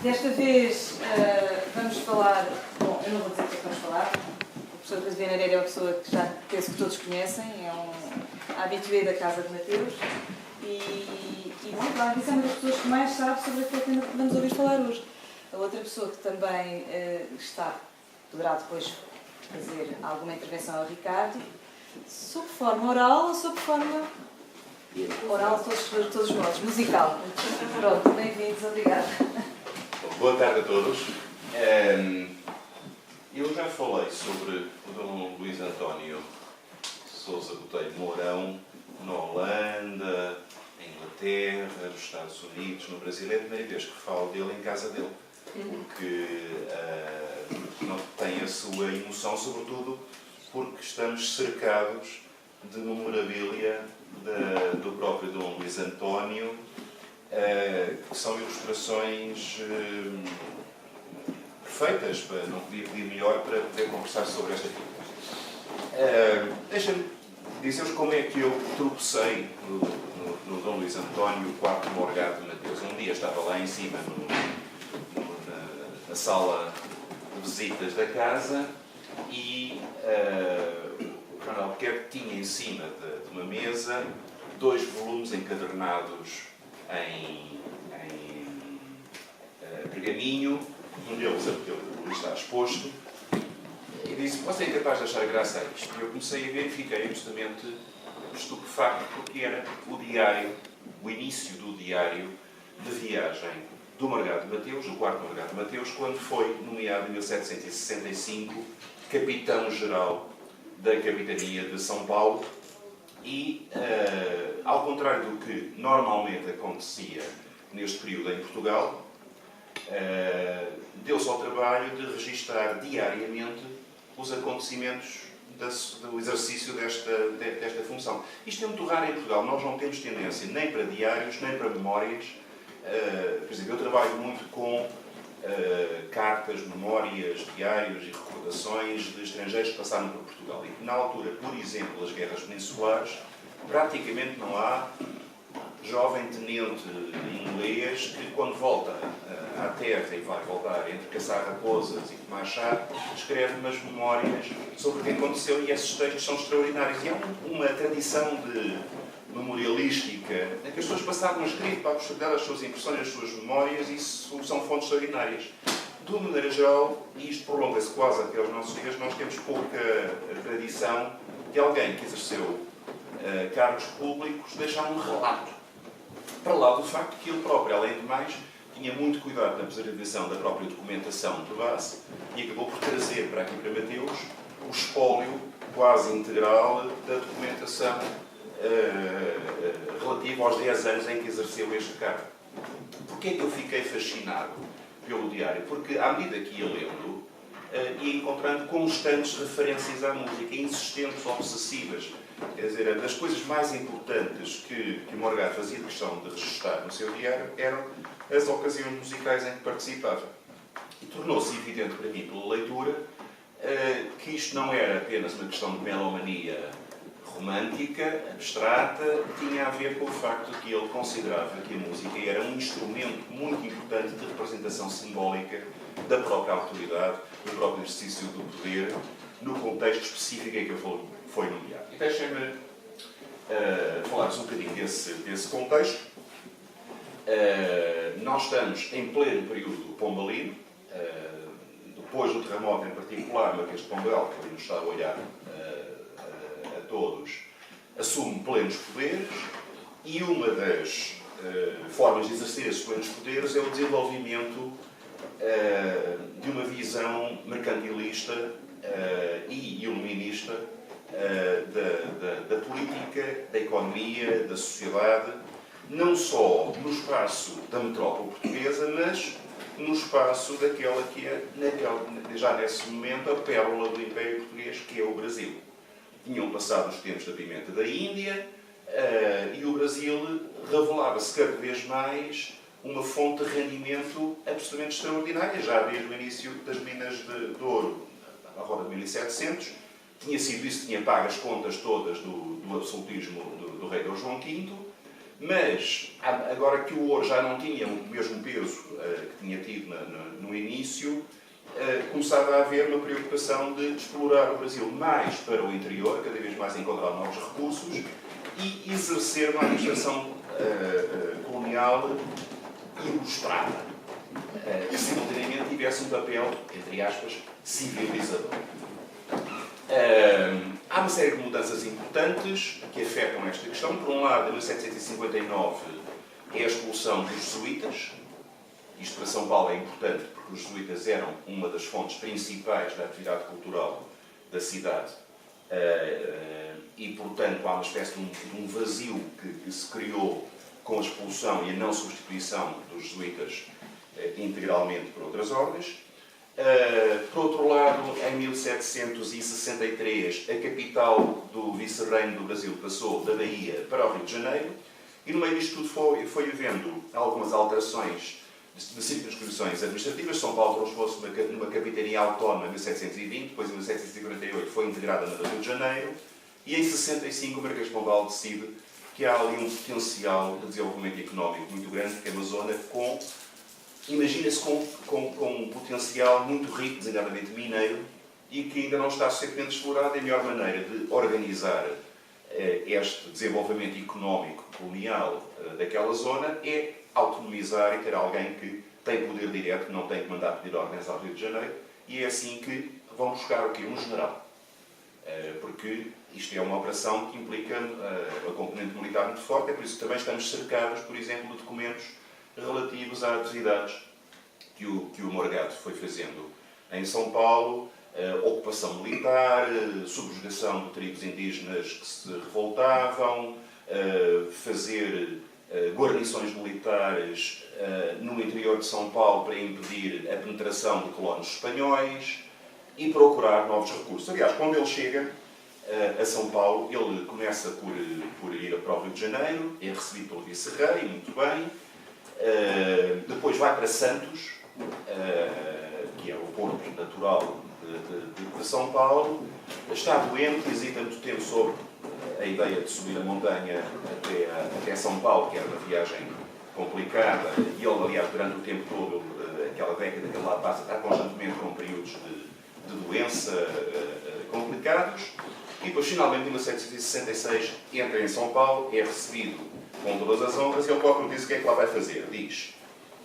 Desta vez vamos falar, bom, eu não vou dizer o que é que vamos falar. O professor Presidente Nereira é uma pessoa que já penso que todos conhecem, é um habitué da Casa de Mateus e provavelmente é uma das pessoas que mais sabe sobre aquele tema que vamos ouvir falar hoje. A outra pessoa que também poderá depois fazer alguma intervenção é o Ricardo, sob forma oral ou sob forma oral, todos os modos, musical. Pronto, bem-vindos, obrigada. Boa tarde a todos. Eu já falei sobre o Dom Luís António Sousa Botelho Mourão na Holanda, em Inglaterra, nos Estados Unidos, no Brasil. É a primeira vez que falo dele em casa dele, porque não tem a sua emoção, sobretudo porque estamos cercados de memorabilia do próprio Dom Luís António, que são ilustrações perfeitas, não podia pedir melhor para poder conversar sobre esta figura. Deixa-me dizer-vos como é que eu tropecei no Dom Luís António, o quarto Morgado de Mateus. Um dia estava lá em cima, na sala de visitas da casa, e o Coronel Albuquerque tinha em cima de uma mesa 2 volumes encadernados em pergaminho, um deles está exposto, e disse: "Você é capaz de achar graça a isto?" E eu comecei a ver e fiquei absolutamente estupefacto, porque era o diário, o início do diário de viagem do Morgado de Mateus, o quarto Morgado de Mateus, quando foi nomeado em 1765 capitão-geral da capitania de São Paulo. E, ao contrário do que normalmente acontecia neste período em Portugal, deu-se ao trabalho de registar diariamente os acontecimentos do exercício desta função. Isto é muito raro em Portugal. Nós não temos tendência nem para diários, nem para memórias. Por exemplo, eu trabalho muito com cartas, memórias, diários e recordações de estrangeiros que passaram por Portugal. E que, na altura, por exemplo, das guerras peninsulares, praticamente não há jovem tenente inglês que, quando volta à terra e vai voltar entre caçar raposas e tomar chá, escreve umas memórias sobre o que aconteceu, e esses textos são extraordinários. E há uma tradição memorialística em que as pessoas passavam escrito para dar as suas impressões, as suas memórias, e isso são fontes extraordinárias. De uma maneira geral, e isto prolonga-se quase até aos nossos dias, nós temos pouca tradição de alguém que exerceu cargos públicos deixar um relato, para lá do facto que ele próprio, além de mais, tinha muito cuidado na preservação da própria documentação de base e acabou por trazer para aqui, para Mateus, o espólio quase integral da documentação relativo aos 10 anos em que exerceu este cargo. Porquê é que eu fiquei fascinado pelo diário? Porque, à medida que ia lendo, ia encontrando constantes referências à música, insistentes, obsessivas. Quer dizer, das coisas mais importantes que Morgado fazia questão de registrar no seu diário eram as ocasiões musicais em que participava. E tornou-se evidente para mim, pela leitura, que isto não era apenas uma questão de melomania romântica, abstrata, tinha a ver com o facto de que ele considerava que a música era um instrumento muito importante de representação simbólica da própria autoridade, do próprio exercício do poder, no contexto específico em que ele foi nomeado. E deixem-me falar-vos um bocadinho desse contexto. Nós estamos em pleno período pombalino, depois do terremoto em particular, mas este pombal, que ali nos está a olhar a todos, assume plenos poderes, e uma das formas de exercer esses plenos poderes é o desenvolvimento de uma visão mercantilista e iluminista da política, da economia, da sociedade, não só no espaço da metrópole portuguesa, mas no espaço daquela que é, já nesse momento, a pérola do Império Português, que é o Brasil. Tinham passado os tempos da pimenta da Índia, e o Brasil revelava-se cada vez mais uma fonte de rendimento absolutamente extraordinária, já desde o início das minas de ouro, à roda de 1700. Tinha sido isso, tinha pago as contas todas do absolutismo do rei Dom João V, Mas, agora que o ouro já não tinha o mesmo peso que tinha tido no início, começava a haver uma preocupação de explorar o Brasil mais para o interior, cada vez mais encontrar novos recursos e exercer uma administração colonial ilustrada, que simultaneamente tivesse um papel, entre aspas, civilizador. Há uma série de mudanças importantes que afetam esta questão. Por um lado, em 1759, é a expulsão dos jesuítas. Isto para São Paulo é importante porque os jesuítas eram uma das fontes principais da atividade cultural da cidade e, portanto, há uma espécie de um vazio que se criou com a expulsão e a não substituição dos jesuítas integralmente por outras ordens. Por outro lado, em 1763, a capital do vice-reino do Brasil passou da Bahia para o Rio de Janeiro e no meio disto tudo foi havendo algumas alterações de circunscrições administrativas. São Paulo transformou-se numa capitania autónoma em 1720, depois em 1748 foi integrada na do Rio de Janeiro e em 65 o Marquês de Pombal decide que há ali um potencial de desenvolvimento económico muito grande, que é uma zona com... Imagina-se com um potencial muito rico, designadamente mineiro, e que ainda não está suficientemente explorado. A melhor maneira de organizar este desenvolvimento económico colonial daquela zona é autonomizar e ter alguém que tem poder direto, que não tem que mandar pedir ordens ao Rio de Janeiro, e é assim que vão buscar o quê? Um general. Porque isto é uma operação que implica uma componente militar muito forte, é por isso que também estamos cercados, por exemplo, de documentos relativos às atividades que o Morgado foi fazendo em São Paulo, ocupação militar, subjugação de tribos indígenas que se revoltavam, fazer guarnições militares no interior de São Paulo para impedir a penetração de colonos espanhóis e procurar novos recursos. Aliás, quando ele chega a São Paulo, ele começa por ir para o Rio de Janeiro, é recebido pelo vice-rei, muito bem. Depois vai para Santos, que é o porto natural de São Paulo. Está doente, hesita muito tempo sobre a ideia de subir a montanha até São Paulo, que era uma viagem complicada. E ele, aliás, durante o tempo todo, aquela década que ele lá passa, está constantemente com períodos de doença complicados. E depois, finalmente, em 1766, entra em São Paulo, é recebido com todas as honras, e ele próprio diz o que é que lá vai fazer. Diz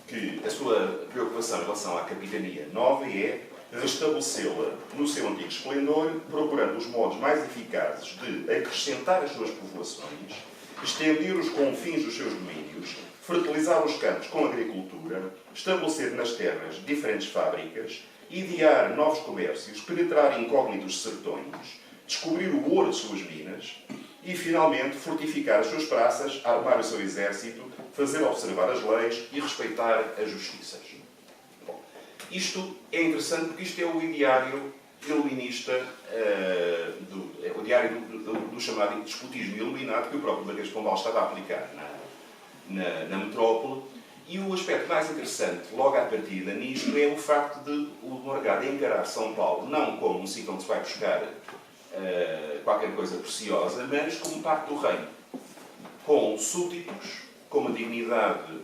que a sua preocupação em relação à capitania nova é restabelecê-la no seu antigo esplendor, procurando os modos mais eficazes de acrescentar as suas povoações, estender os confins dos seus domínios, fertilizar os campos com agricultura, estabelecer nas terras diferentes fábricas, idear novos comércios, penetrar incógnitos sertões, descobrir o ouro de suas minas e, finalmente, fortificar as suas praças, armar o seu exército, fazer observar as leis e respeitar as justiças. Bom, isto é interessante porque isto é o ideário iluminista, o diário do chamado despotismo iluminado que o próprio Marquês de Pombal estava a aplicar na metrópole. E o aspecto mais interessante, logo à partida nisto, é o facto de o Morgado encarar São Paulo não como um sítio onde se vai buscar qualquer coisa preciosa, mas como parte do reino, com súditos, com uma dignidade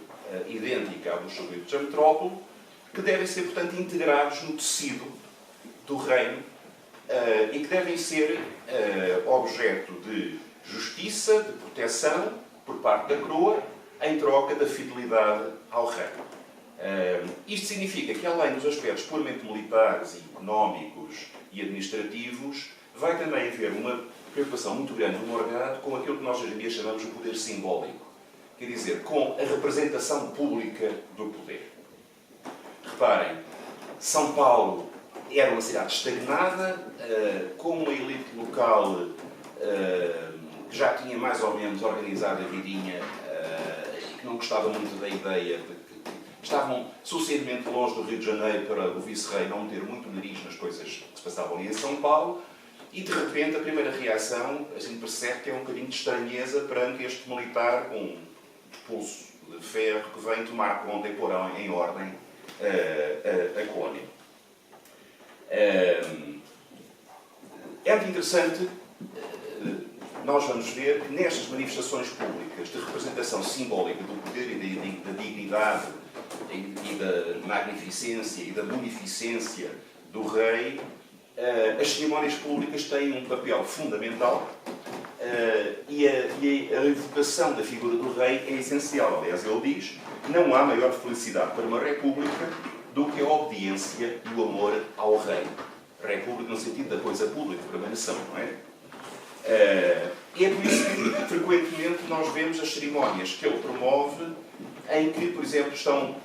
idêntica à dos súditos da metrópole, que devem ser, portanto, integrados no tecido do reino e que devem ser objeto de justiça, de proteção por parte da coroa, em troca da fidelidade ao reino. Isto significa que, além dos aspectos puramente militares e económicos e administrativos, vai também haver uma preocupação muito grande do Morgado com aquilo que nós hoje em dia chamamos de poder simbólico. Quer dizer, com a representação pública do poder. Reparem, São Paulo era uma cidade estagnada, com uma elite local que já tinha mais ou menos organizado a vidinha e que não gostava muito da ideia de que estavam sucessivamente longe do Rio de Janeiro para o vice-rei não ter muito nariz nas coisas que se passavam ali em São Paulo. E, de repente, a primeira reação, a gente percebe que é um bocadinho de estranheza perante este militar com um pulso de ferro que vem tomar conta e pôr em ordem a colónia. É muito interessante nós vamos ver que nestas manifestações públicas de representação simbólica do poder e da dignidade e da magnificência e da munificência do rei, as cerimónias públicas têm um papel fundamental e a evocação da figura do rei é essencial. Aliás, ele diz: não há maior felicidade para uma república do que a obediência e o amor ao rei. República no sentido da coisa pública, para uma nação, não é? E é por isso que, frequentemente, nós vemos as cerimónias que ele promove em que, por exemplo, estão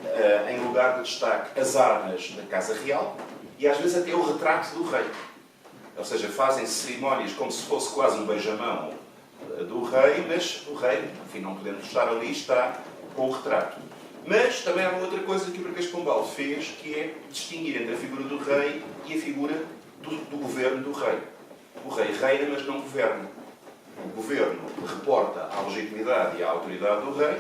em lugar de destaque as armas da Casa Real e, às vezes, até o retrato do rei. Ou seja, fazem-se cerimónias como se fosse quase um beijamão do rei, mas o rei, enfim, não podendo estar ali, está com o retrato. Mas também há uma outra coisa que o Marquês de Pombal fez, que é distinguir entre a figura do rei e a figura do governo do rei. O rei reina, mas não governa. O governo reporta à legitimidade e à autoridade do rei,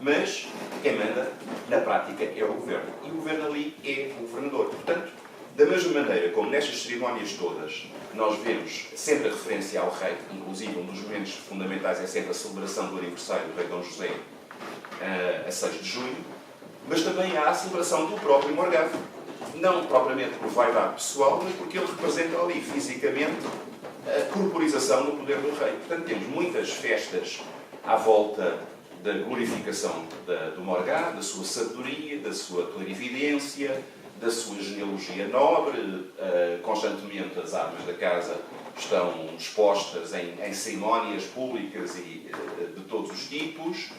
mas quem manda, na prática, é o governo. E o governo ali é o governador. Portanto, da mesma maneira como nestas cerimónias todas nós vemos sempre a referência ao rei, inclusive um dos momentos fundamentais é sempre a celebração do aniversário do rei Dom José, a 6 de junho, mas também há a celebração do próprio Morgado. Não propriamente por vaidade pessoal, mas porque ele representa ali fisicamente a corporização no poder do rei. Portanto, temos muitas festas à volta da glorificação do Morgado, da sua sabedoria, da sua clarividência, da sua genealogia nobre. Constantemente as armas da casa estão expostas em cerimónias públicas e de todos os tipos.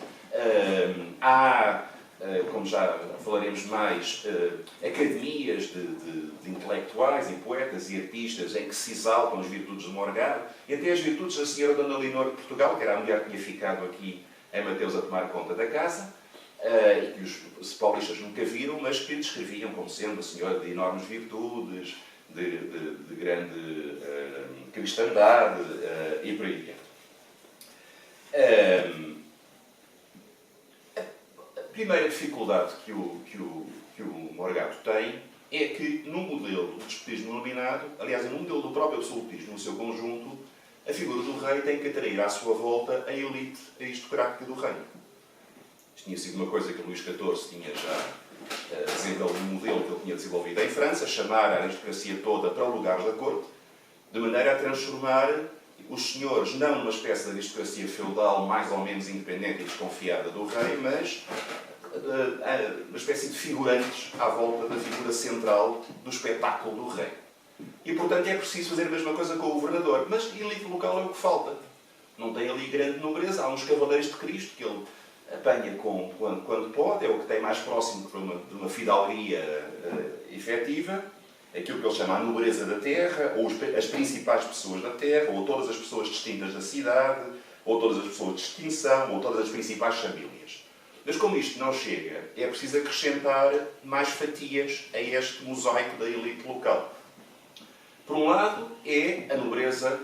Há, como já falaremos mais, academias de intelectuais e poetas e artistas em que se exaltam as virtudes de Morgado e até as virtudes da senhora Dona Leonor de Portugal, que era a mulher que tinha ficado aqui em Mateus a tomar conta da casa, e que os paulistas nunca viram, mas que descreviam como sendo a senhora de enormes virtudes, de grande cristandade e por aí adiante. A primeira dificuldade que o Morgado tem é que no modelo do despotismo iluminado, aliás, no modelo do próprio absolutismo no seu conjunto, a figura do rei tem que atrair à sua volta a elite aristocrática do reino. Isto tinha sido uma coisa que Luís XIV tinha já desenvolvido, um modelo que ele tinha desenvolvido em França, chamar a aristocracia toda para lugares da corte, de maneira a transformar os senhores não numa espécie de aristocracia feudal mais ou menos independente e desconfiada do rei, mas uma espécie de figurantes à volta da figura central do espetáculo do rei. E, portanto, é preciso fazer a mesma coisa com o governador. Mas a elite local é o que falta. Não tem ali grande nobreza. Há uns cavaleiros de Cristo que ele apanha quando pode, é o que tem mais próximo de uma fidalguia efetiva, aquilo que ele chama a nobreza da terra, ou as principais pessoas da terra, ou todas as pessoas distintas da cidade, ou todas as pessoas de distinção, ou todas as principais famílias. Mas como isto não chega, é preciso acrescentar mais fatias a este mosaico da elite local. Por um lado, é a nobreza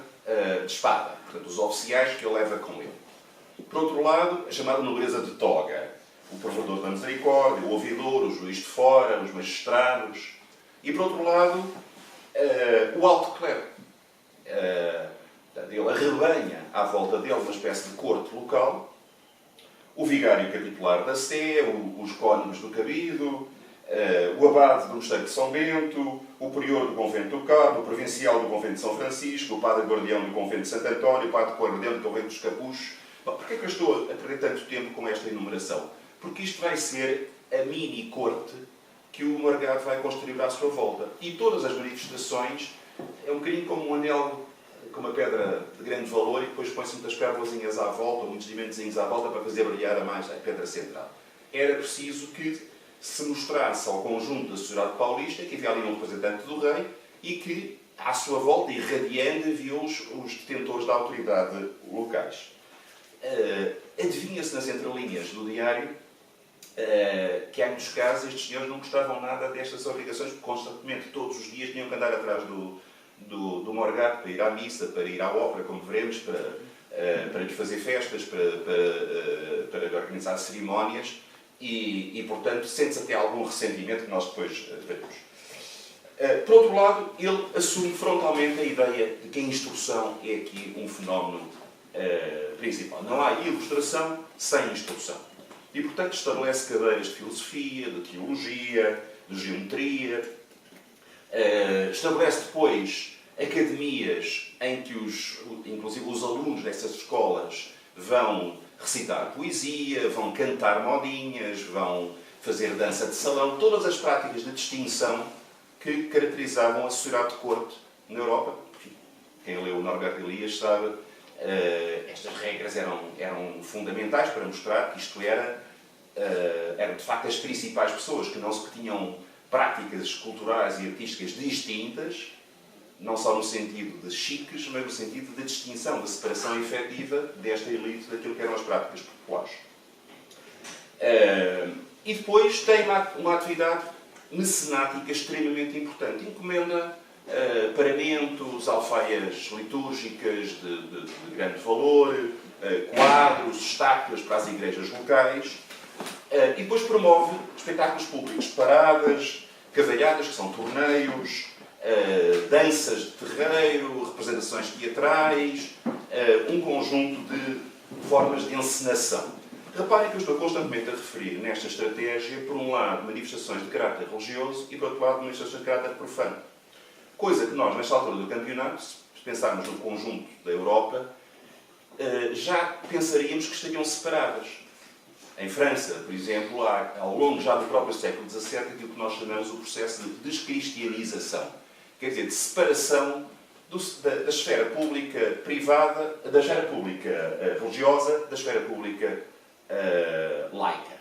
de espada, portanto, os oficiais que ele leva com ele. Por outro lado, a chamada nobreza de toga, o provedor da misericórdia, o ouvidor, o juiz de fora, os magistrados. E, por outro lado, o alto clero. Ele arrebanha à volta dele uma espécie de corte local, o vigário capitular da Sé, os cônegos do Cabido, o abade do Mosteiro de São Bento, o prior do convento do Carmo, o provincial do convento de São Francisco, o padre guardião do convento de Santo António, o padre guardião do convento dos Capuchos. Porquê é que eu estou a perder tanto tempo com esta enumeração? Porque isto vai ser a mini-corte que o Morgado vai construir à sua volta. E todas as manifestações é um bocadinho como um anel com uma pedra de grande valor e depois põe-se muitas pérolas à volta, ou muitos diamantezinhos à volta para fazer brilhar a mais a pedra central. Era preciso que se mostrasse ao conjunto da sociedade paulista que havia ali um representante do rei e que, à sua volta, irradiando, havia os detentores da autoridade locais. Adivinha-se nas entrelinhas do diário que, em muitos casos, estes senhores não gostavam nada destas obrigações, porque constantemente, todos os dias, tinham que andar atrás do Morgado para ir à missa, para ir à ópera, como veremos, para lhe fazer festas, para lhe organizar cerimónias e, portanto, sente-se até algum ressentimento que nós depois veremos. Por outro lado, ele assume frontalmente a ideia de que a instrução é aqui um fenómeno principal. Não há ilustração sem instrução. E, portanto, estabelece cadeiras de filosofia, de teologia, de geometria. Estabelece depois academias em que, inclusive, os alunos dessas escolas vão recitar poesia, vão cantar modinhas, vão fazer dança de salão, todas as práticas de distinção que caracterizavam a sociedade de corte na Europa. Quem leu o Norbert Elias sabe, estas regras eram fundamentais para mostrar que isto eram de facto as principais pessoas que tinham práticas culturais e artísticas distintas, não só no sentido de chiques, mas no sentido de distinção, de separação efetiva desta elite daquilo que eram as práticas populares. E depois tem uma atividade mecenática extremamente importante. Encomenda paramentos, alfaias litúrgicas de grande valor, quadros, estátuas para as igrejas locais, e depois promove espetáculos públicos, paradas, cavalhadas, que são torneios, danças de terreiro, representações teatrais, um conjunto de formas de encenação. Reparem que eu estou constantemente a referir nesta estratégia, por um lado, manifestações de caráter religioso e, por outro lado, manifestações de caráter profano. Coisa que nós, nesta altura do campeonato, se pensarmos no conjunto da Europa, já pensaríamos que estariam separadas. Em França, por exemplo, há, ao longo já do próprio século XVII, aquilo que nós chamamos o processo de descristianização. Quer dizer, de separação da esfera pública privada, da esfera pública religiosa, da esfera pública laica.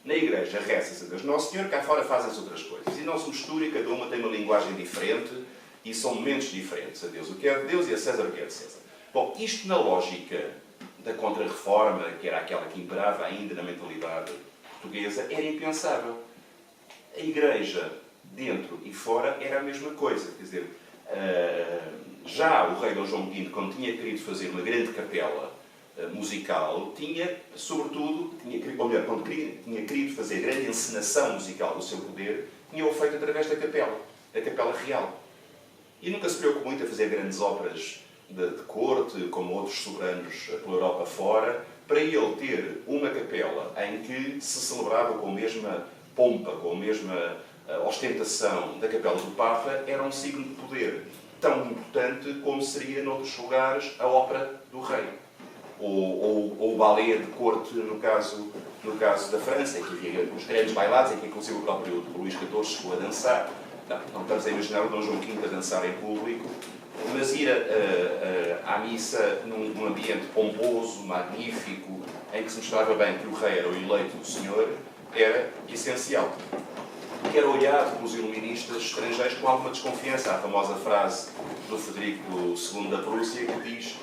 Na igreja reza-se a Deus Nosso Senhor, cá fora fazem-se outras coisas. E não se mistura, cada uma tem uma linguagem diferente e são momentos diferentes. A Deus o que é de Deus e a César o que é de César. Bom, isto na lógica da Contra-Reforma, que era aquela que imperava ainda na mentalidade portuguesa, era impensável. A igreja, dentro e fora, era a mesma coisa. Quer dizer, já o rei Dom João V, quando tinha querido fazer uma grande capela musical, tinha, sobretudo, quando tinha querido fazer grande encenação musical do seu poder, tinha-o feito através da Capela Real. E nunca se preocupou muito a fazer grandes óperas de corte, como outros soberanos pela Europa fora, para ele ter uma capela em que se celebrava com a mesma pompa, com a mesma ostentação da capela do Papa, era um signo de poder tão importante como seria, noutros lugares, a ópera do rei. Ou o balé de corte, no caso da França, em que havia os grandes bailados, em que inclusive o próprio Luís XIV chegou a dançar. Não estamos a imaginar o Dom João V a dançar em público, mas ir à missa num ambiente pomposo, magnífico, em que se mostrava bem que o rei era o eleito do Senhor, era essencial. Que era olhado pelos iluministas estrangeiros com alguma desconfiança. A famosa frase do Frederico II da Prússia, que diz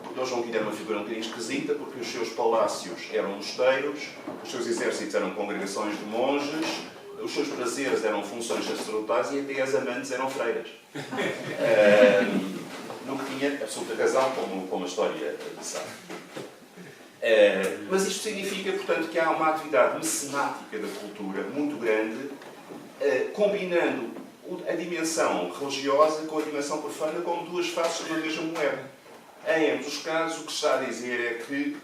que Dom João V era uma figura um bocadinho esquisita, porque os seus palácios eram mosteiros, os seus exércitos eram congregações de monges, os seus prazeres eram funções sacerdotais e até as amantes eram freiras. No que tinha absoluta razão, como a história sabe. Mas isto significa, portanto, que há uma atividade mecenática da cultura muito grande, combinando a dimensão religiosa com a dimensão profana como duas faces de uma mesma moeda. Em ambos os casos, o que se está a dizer é que,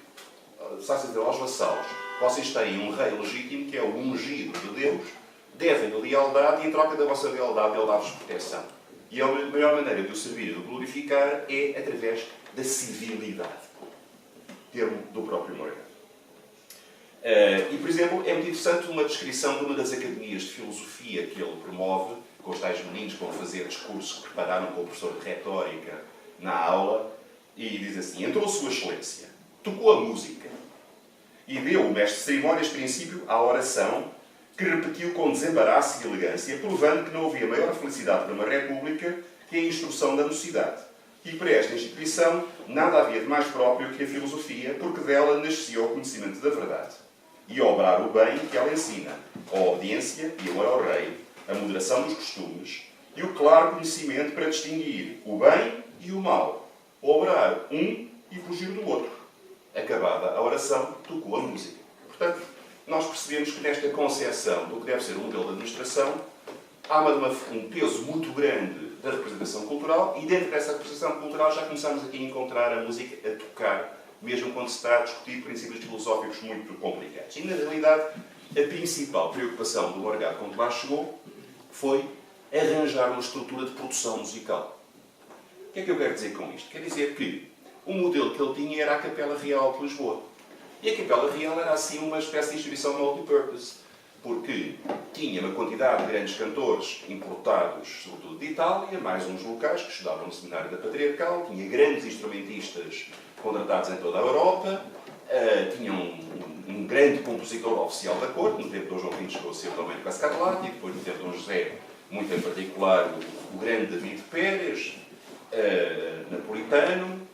está-se a dizer aos vassalos, vocês têm um rei legítimo que é o ungido de Deus, devem-lhe lealdade e, em troca da vossa lealdade, ele dá-vos proteção. E a melhor maneira de o servir e de o glorificar é através da civilidade. Termo do próprio Moreira. E, por exemplo, é muito interessante uma descrição de uma das academias de filosofia que ele promove, com os tais meninos que vão fazer discursos que prepararam com o professor de retórica na aula, e diz assim: entrou Sua Excelência, tocou a música e deu o mestre de cerimónias princípio à oração, que repetiu com desembaraço e elegância, provando que não havia maior felicidade para uma república que a instrução da mocidade. E para esta instituição nada havia de mais próprio que a filosofia, porque dela nascia o conhecimento da verdade. E obrar o bem que ela ensina, a obediência e amor ao rei, a moderação dos costumes e o claro conhecimento para distinguir o bem e o mal, obrar um e fugir do outro. Acabada a oração, tocou a música. Portanto, nós percebemos que nesta concepção do que deve ser um modelo de administração há um peso muito grande da representação cultural, e dentro dessa representação cultural já começamos aqui a encontrar a música a tocar, mesmo quando se está a discutir princípios filosóficos muito complicados. E, na realidade, a principal preocupação do Morgado, quando lá chegou, foi arranjar uma estrutura de produção musical. O que é que eu quero dizer com isto? Quer dizer que o modelo que ele tinha era a Capela Real de Lisboa. E a Capela Real era, assim, uma espécie de instituição multipurpose, porque tinha uma quantidade de grandes cantores importados, sobretudo de Itália, mais uns locais que estudavam no seminário da Patriarcal, tinha grandes instrumentistas contratados em toda a Europa, tinha um grande compositor oficial da corte, no tempo de Dom João V chegou a ser o Domenico Scarlatti, e depois no tempo de Dom José, muito em particular, o grande David Pérez, napolitano,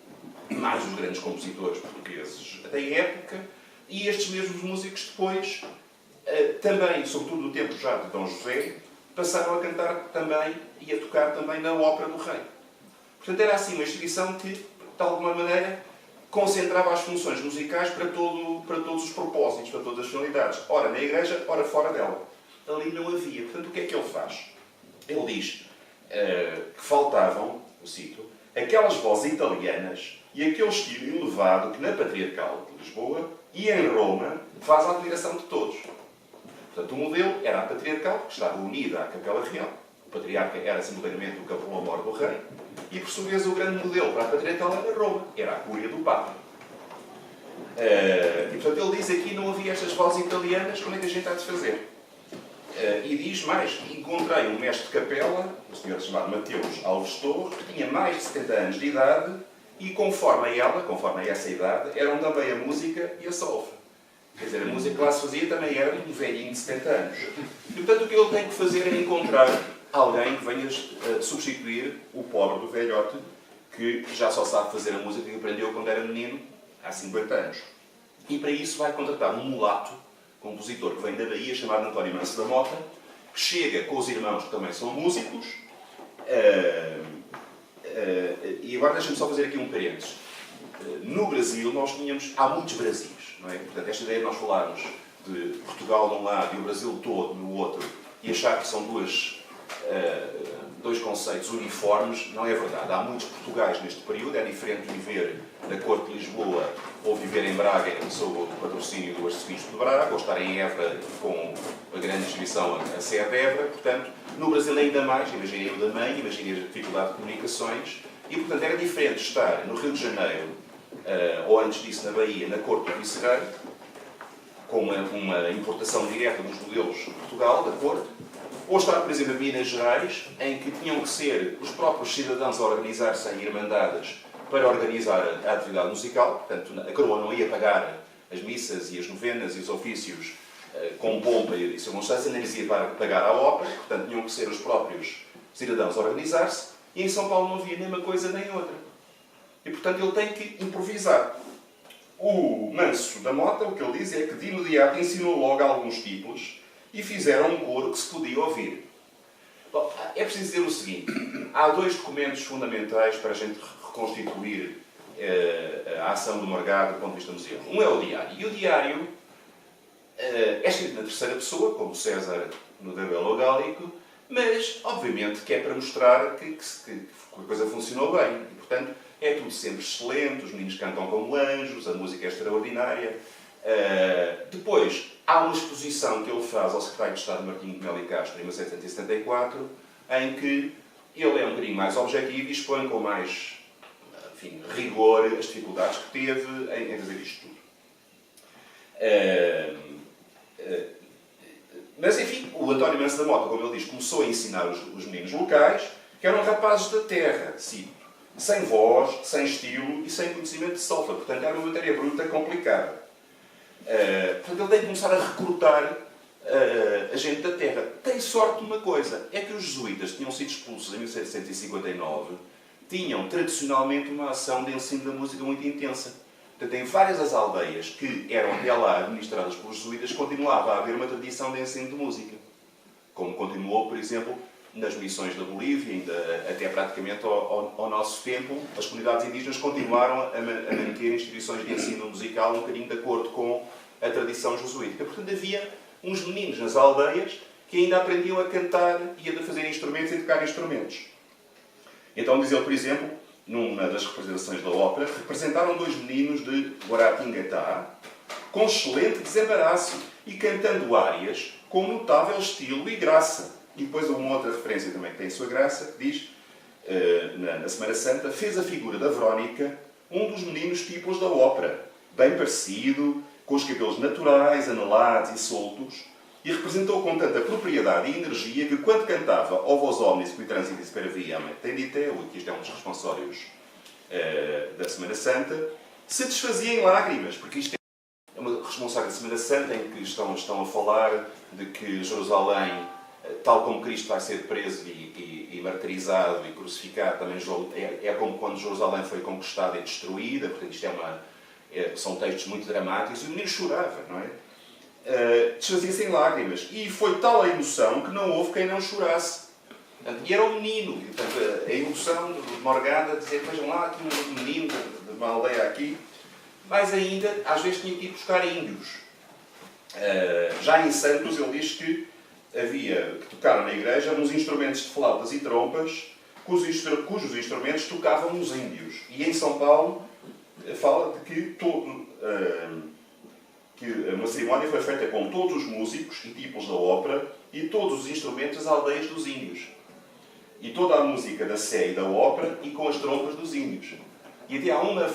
mais os grandes compositores portugueses da época, e estes mesmos músicos depois, também, sobretudo no tempo já de Dom José, passaram a cantar também e a tocar também na Ópera do Rei. Portanto, era assim uma instituição que, de alguma maneira, concentrava as funções musicais para todos os propósitos, para todas as finalidades. Ora na igreja, ora fora dela. Ali não havia. Portanto, o que é que ele faz? Ele diz que faltavam, eu cito, aquelas vozes italianas e aquele estilo elevado que na Patriarcal de Lisboa e em Roma faz a admiração de todos. Portanto, o modelo era a Patriarcal, que estava unida à Capela Real. O Patriarca era simultaneamente o capelão-mor do rei. E, por sua vez, o grande modelo para a Patriarcal era Roma. Era a Cúria do Papa. E, portanto, ele diz aqui, não havia estas vozes italianas, como é que a gente há de fazer? E diz mais, encontrei um mestre de capela, um senhor chamado Mateus Alves Torres, que tinha mais de 70 anos de idade, e conforme a essa idade, eram também a música e a solfa. Quer dizer, a música que lá se fazia também era um velhinho de 70 anos. E, portanto, o que ele tem que fazer é encontrar alguém que venha substituir o pobre do velhote, que já só sabe fazer a música que aprendeu quando era menino, há 50 anos. E para isso vai contratar um mulato, compositor que vem da Bahia, chamado António Manso da Mota, que chega com os irmãos que também são músicos. E agora deixa-me só fazer aqui um parênteses. No Brasil, há muitos Brasis, não é? Portanto, esta ideia de nós falarmos de Portugal de um lado e o Brasil todo no outro, e achar que são dois conceitos uniformes, não é verdade. Há muitos Portugais neste período, é diferente viver na Corte de Lisboa ou viver em Braga sob o patrocínio do Arcebispo de Braga, ou estar em Évora com a grande instituição a sede de Évora. Portanto, no Brasil ainda mais, imaginem o da mãe, imaginem a dificuldade de comunicações, e portanto era diferente estar no Rio de Janeiro, ou antes disso na Bahia, na Corte do Vice-Rei, com uma importação direta dos modelos de Portugal, da Corte, ou estar, por exemplo, em Minas Gerais, em que tinham que ser os próprios cidadãos a organizar-se em irmandades para organizar a atividade musical. Portanto, a coroa não ia pagar as missas e as novenas e os ofícios com pompa e circunstância, nem lhes ia pagar a ópera. Portanto, tinham que ser os próprios cidadãos a organizar-se. E em São Paulo não havia nem uma coisa nem outra. E, portanto, ele tem que improvisar. O Manso da Mota, o que ele diz é que de imediato ensinou logo alguns tipos e fizeram um coro que se podia ouvir. Bom, é preciso dizer o seguinte: há dois documentos fundamentais para a gente reconstituir a ação do Morgado do ponto de vista museal. Um é o diário. E o diário é escrito na terceira pessoa, como César no Debelo Gálico, mas, obviamente, que é para mostrar que a coisa funcionou bem. E, portanto, é tudo sempre excelente, os meninos cantam como anjos, a música é extraordinária. Depois, há uma exposição que ele faz ao secretário de Estado Martinho de Melo e Castro, em 1774, em que ele é um bocadinho mais objetivo e expõe com mais, enfim, rigor as dificuldades que teve em fazer isto tudo. Mas, enfim, o António Manso da Mota, como ele diz, começou a ensinar os meninos locais, que eram rapazes da terra, cito, sem voz, sem estilo e sem conhecimento de solfa. Portanto, era uma matéria bruta complicada. Portanto, ele tem que começar a recrutar a gente da terra. Tem sorte de uma coisa, é que os jesuítas tinham sido expulsos em 1759, tinham tradicionalmente uma ação de ensino da música muito intensa. Portanto, em várias das aldeias que eram até lá administradas pelos jesuítas, continuava a haver uma tradição de ensino de música. Como continuou, por exemplo, nas missões da Bolívia, ainda até praticamente ao nosso tempo, as comunidades indígenas continuaram a manter instituições de ensino musical um bocadinho de acordo com a tradição jesuítica. Portanto, havia uns meninos nas aldeias que ainda aprendiam a cantar e a fazer instrumentos e a tocar instrumentos. Então diz ele, por exemplo, numa das representações da ópera, representaram 2 meninos de Guaratinguetá com excelente desembaraço e cantando árias com notável estilo e graça. E depois uma outra referência também que tem a sua graça, que diz, na Semana Santa, fez a figura da Verónica um dos meninos tipos da ópera, bem parecido, com os cabelos naturais, anelados e soltos, e representou com tanta propriedade e energia que, quando cantava O vos omnis qui transitis per viam tendite, que isto é um dos responsórios da Semana Santa, se desfazia em lágrimas, porque isto é uma responsória da Semana Santa em que estão a falar de que Jerusalém, tal como Cristo vai ser preso e martirizado e crucificado, também é como quando Jerusalém foi conquistada e destruída, portanto isto são textos muito dramáticos, e o menino chorava, não é? Desfazia-se em lágrimas. E foi tal a emoção que não houve quem não chorasse. E era um menino. E, portanto, a emoção de Morgada dizer, vejam lá, aqui um menino de uma aldeia aqui. Mais ainda, às vezes tinha que ir buscar índios. Já em Santos, ele diz que tocaram na igreja uns instrumentos de flautas e trompas, cujos instrumentos tocavam os índios. E em São Paulo, fala de que uma cerimónia foi feita com todos os músicos e tipos da ópera e todos os instrumentos das aldeias dos índios. E toda a música da sé e da ópera e com as trompas dos índios. E até há uma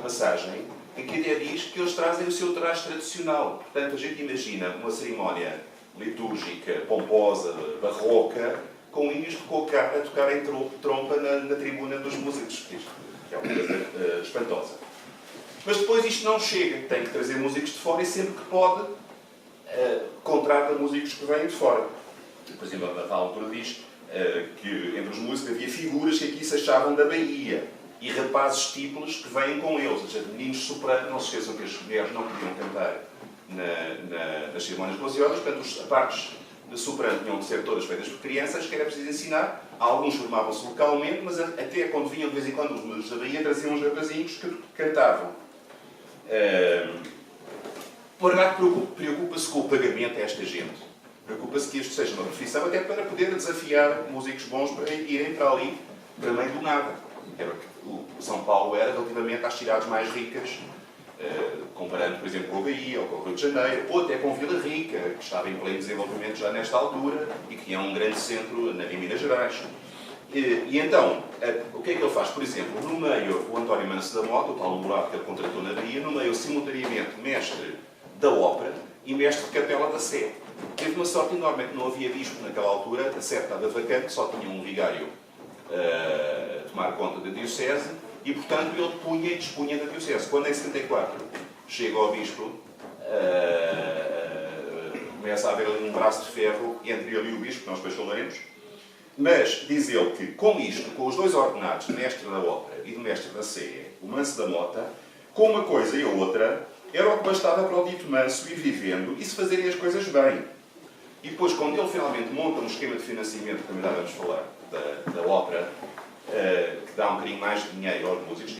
passagem em que a ideia diz que eles trazem o seu traje tradicional. Portanto, a gente imagina uma cerimónia litúrgica, pomposa, barroca, com índios a tocar em trompa na tribuna dos músicos, que é uma coisa espantosa. Mas depois isto não chega, tem que trazer músicos de fora e sempre que pode contrata músicos que vêm de fora. Por exemplo, a altura diz que entre os músicos havia figuras que aqui se achavam da Bahia e rapazes títulos que vêm com eles, ou seja, meninos sopranos. Não se esqueçam que as mulheres não podiam cantar nas cerimónias religiosas, portanto as partes de soprano tinham de ser todas feitas por crianças, que era preciso ensinar. Alguns formavam-se localmente, mas até quando vinham de vez em quando os músicos da Bahia traziam uns rapazinhos que cantavam. O Argato preocupa-se com o pagamento a esta gente. Preocupa-se que isto seja uma profissão até para poder desafiar músicos bons para irem para ali, para meio do nada. Era o que o São Paulo era relativamente às cidades mais ricas, comparando, por exemplo, com a Bahia ou com o Rio de Janeiro, ou até com Vila Rica, que estava em pleno desenvolvimento já nesta altura e que é um grande centro em Minas Gerais. E então, o que é que ele faz? Por exemplo, no meio, o António Manso da Mota, o tal namorado que ele contratou na Bahia, no meio, simultaneamente, mestre da ópera e mestre de capela da Sé. Teve uma sorte enorme, que não havia bispo naquela altura, a Sé estava vacante, só tinha um vigário a tomar conta da diocese, e, portanto, ele punha e dispunha da diocese. Quando em 74 chega ao bispo, começa a haver ali um braço de ferro entre ele e o bispo, que nós depois falaremos. Mas diz ele que, com isto, com os dois ordenados de mestre da ópera e de mestre da Sé, o Manso da Mota, com uma coisa e a outra, era o que bastava para o dito Manso ir vivendo e se fazerem as coisas bem. E depois, quando ele finalmente monta um esquema de financiamento, que também já vamos falar, da ópera, que dá um bocadinho mais de dinheiro aos músicos,